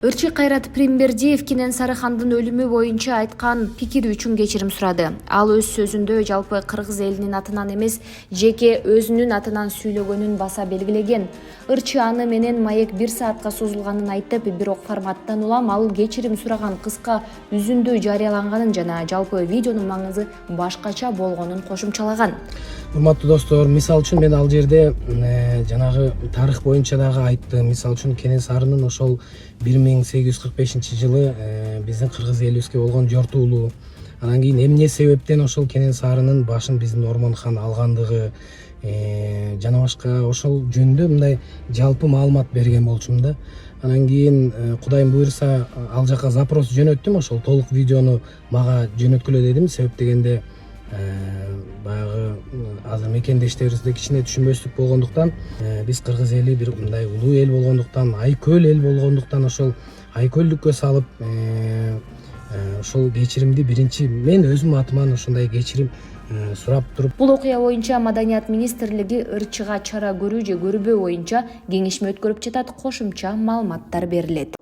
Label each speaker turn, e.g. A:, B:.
A: Ырчы Кайрат Пиримбердиев Кенен Сарыхандын өлүмү боюнча айткан пикири үчүн кечирим сурады. Ал өз сөзүндө жалпы кыргыз элинин атынан эмес, жеке өзүнүн атынан сүйлөгөнүн баса белгилеген. Ырчы аны менен маек 1 саатка созулганын айтып, бирок форматтан улам ал кечирим сураган кыска үзүндү жарыяланганын жана жалпы видеонун маңызы башкача болгонун кошумчалаган.
B: Урматтуу достор, мисал үчүн мен ал жерде жанагы тарых боюнча дагы айттым. Мисал үчүн Кенен Сарынын ошол 1845-жылы биздин кыргыз элибизге болгон жортуулуу, анан кийин эмне себептен ошол Кенен Сарынын башын биздин Ормон хан алгандыгы жана башка ошол жөнүндө мындай жалпы маалымат берген болчумун да. Анан кийин Кудайым буйруса ал жака запрос жөнөттүм, ошол толук видеону мага жөнөткүлө дедим. Себеп дегенде баягы азыр мекендештерибизде кичине түшүнбөстүк болгондуктан, биз кыргыз эли бир мындай улуу эл болгондуктан, айкөл эл болгондуктан ошол айкөлдүккө салып ошол кечиримди биринчи мен өзүм атыман ошондой кечирим сурап туруп.
A: Бул окуя боюнча Маданият министрлиги ырчыга чара көрүү же көрбөө боюнча кеңешме өткөрүп жатат, кошумча маалыматтар берилет.